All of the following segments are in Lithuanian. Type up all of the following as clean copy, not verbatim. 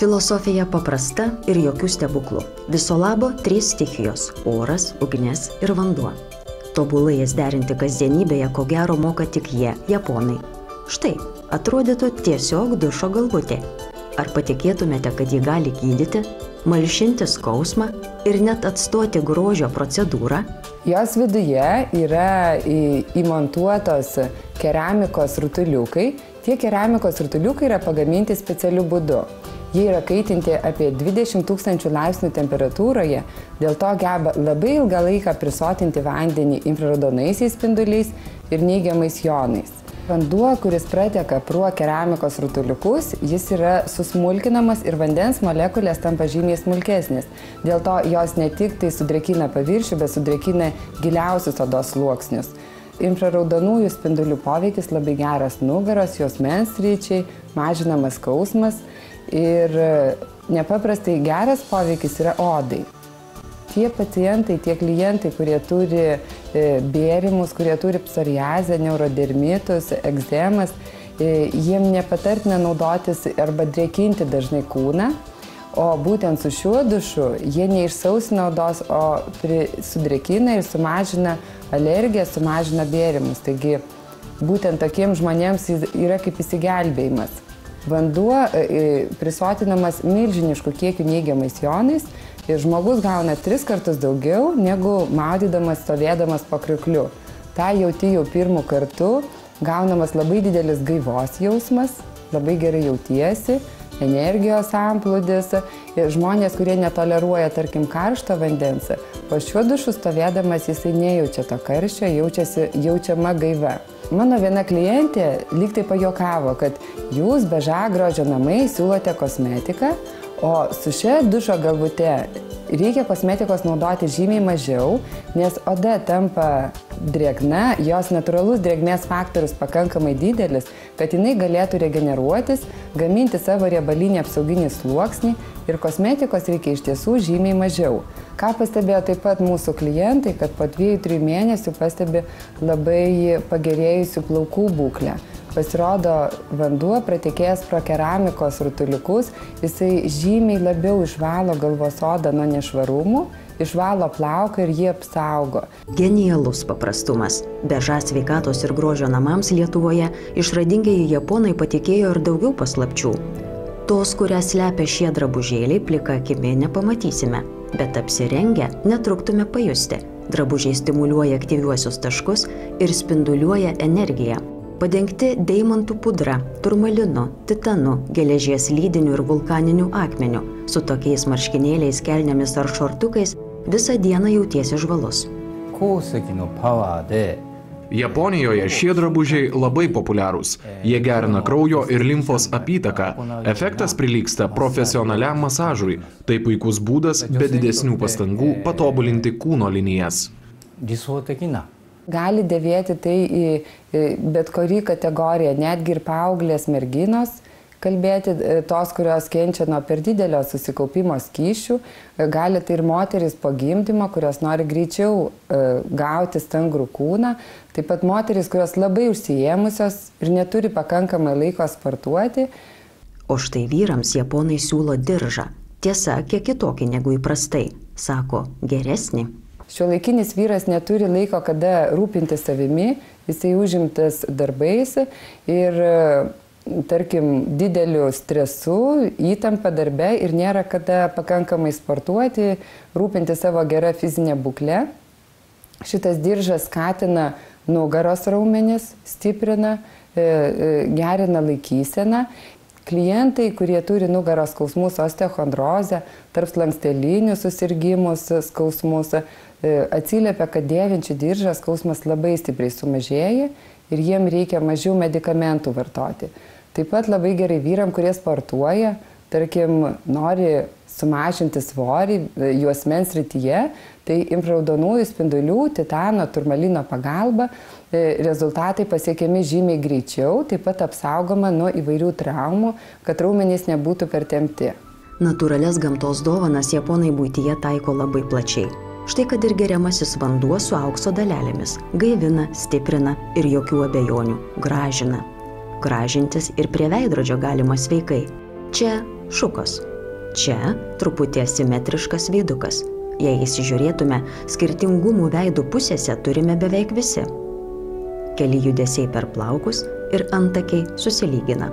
Filosofija paprasta ir jokių stebuklų. Viso labo 3 stichijos – oras, ugnis ir vanduo. Tobulai jas derinti kasdienybėje, ko gero moka tik jie, japonai. Štai, atrodytų tiesiog dušo galvutė. Ar patikėtumėte, kad ji gali gydyti, malšinti skausmą ir net atstoti grožio procedūrą? Jos viduje yra įmontuotos keramikos rutuliukai. Tie keramikos rutuliukai yra pagaminti specialiu būdu. Jie yra kaitinti apie 20 000 laipsnių temperatūroje, dėl to geba labai ilgą laiką prisotinti vandenį infraraudonaisiais spinduliais ir neigiamais jonais. Vanduo, kuris prateka pro keramikos rutuliukus, jis yra susmulkinamas ir vandens molekulės tampa žymiai smulkesnės. Dėl to jos ne tik tai sudrėkina paviršių, bet sudrėkina giliausius odos sluoksnius. Infraraudonųjų spindulių poveikis labai geras nugaros, juosmens sričiai, mažinamas skausmas ir nepaprastai geras poveikis yra odai. Tie pacientai, tie klientai, kurie turi bėrimus, kurie turi psoriazę, neurodermitus, egzemas, jiem nepatartina naudotis arba drėkinti dažnai kūną, o būtent su šiuo dušu jie neišsausina odos, o sudrėkina ir sumažina alergiją, sumažina bėrimus. Taigi būtent tokiems žmonėms yra kaip įsigelbėjimas. Vanduo prisotinamas milžiniškų kiekių neigiamais jonais ir žmogus gauna 3 kartus daugiau negu maudydamas stovėdamas po kriokliu. Ta jauti jau pirmų kartų, gaunamas labai didelis gaivos jausmas, labai gerai jautiesi, energijos amplūdis ir žmonės, kurie netoleruoja, tarkim, karšto vandens, po šiuo dušu stovėdamas jisai nejaučia to karščio, jaučiama gaiva. Mano viena klientė lyg tai pajuokavo, kad jūs Bežagrožio namai siūlote kosmetiką, o su šia dušo galvute reikia kosmetikos naudoti žymiai mažiau, nes oda tampa drėgna, jos natūralus drėgmės faktorius pakankamai didelis, kad jinai galėtų regeneruotis, gaminti savo riebalinį apsauginį sluoksnį ir kosmetikos reikia iš tiesų žymiai mažiau. Ką pastebėjo taip pat mūsų klientai, kad po 2-3 mėnesių pastebi labai pagerėjusių plaukų būklę. Pasirodo, vanduo pratekėjęs pro keramikos rutuliukus, jisai žymiai labiau išvalo galvos odą nuo nešvarumų, išvalo plauką ir jį apsaugo. Genialus paprastumas. Beža sveikatos ir grožio namams Lietuvoje išradingieji japonai patikėjo ir daugiau paslapčių. Tos, kurias slepia šie drabužėliai, plika akimi nepamatysime, bet apsirengę netruktume pajusti. Drabužiai stimuliuoja aktyviuosius taškus ir spinduliuoja energiją. Padengti deimantų pudra, turmalinu, titanu, geležies lydiniu ir vulkaniniu akmeniu. Su tokiais marškinėliais, kelnėmis ar šortukais visą dieną jautiesi žvalus. Japonijoje šie drabužiai labai populiarūs. Jie gerina kraujo ir limfos apytaką. Efektas prilygsta profesionaliam masažui. Tai puikus būdas be didesnių pastangų patobulinti kūno linijas. Gali dėvėti tai į bet kurį kategoriją, netgi ir paauglės merginos, kalbėti tos, kurios kenčia nuo per didelio susikaupimo skysčių, gali tai ir moteris po gimdymo, kurios nori greičiau gauti stangrų kūną, taip pat moteris, kurios labai užsiėmusios ir neturi pakankamai laiko sportuoti. O štai vyrams japonai siūlo diržą. Tiesa, kiek kitokį negu įprastai. Sako, geresnį. Šiuolaikinis vyras neturi laiko, kada rūpinti savimi, jisai užimtas darbais ir, tarkim, dideliu stresu, įtampa darbe ir nėra kada pakankamai sportuoti, rūpinti savo gerą fizinę būklę. Šitas diržas skatina nugaros raumenis, stiprina, gerina laikyseną. Klientai, kurie turi nugaros skausmus, osteochondrozę, tarpslankstelinius susirgimus, skausmus, atsiliepia, kad dėvinčių diržą skausmas labai stipriai sumažėja ir jiem reikia mažiau medikamentų vartoti. Taip pat labai gerai vyram, kurie sportuoja, tarkim, nori sumažinti svorį juosmens srityje, tai infraraudonųjų spindulių, titano, turmalino pagalba rezultatai pasiekiami žymiai greičiau, taip pat apsaugoma nuo įvairių traumų, kad raumenys nebūtų pertempti. Natūralias gamtos dovanas japonai buityje taiko labai plačiai. Štai kad ir geriamasis vanduo su aukso dalelėmis gaivina, stiprina ir jokių abejonių gražina. Gražintis ir prie veidrodžio galima sveikai. Čia Šukos. Čia truputį asimetriškas veidukas. Jei įsižiūrėtume, skirtingumų veidų pusėse turime beveik visi. Keli judesiai per plaukus ir antakiai susilygina.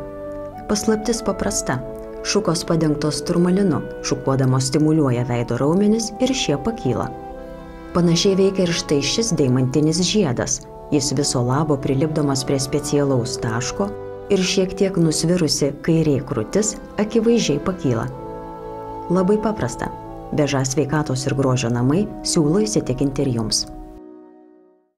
Paslaptis paprasta. Šukos padengtos turmalinu, šukuodamos stimuliuoja veido raumenis ir šie pakyla. Panašiai veikia ir štai šis deimantinis žiedas. Jis viso labo prilipdomas prie specialaus taško ir šiek tiek nusvirusi kairė krūtis akivaizdžiai pakyla. Labai paprasta. Beža sveikatos ir grožio namai siūlo įsitikinti ir jums.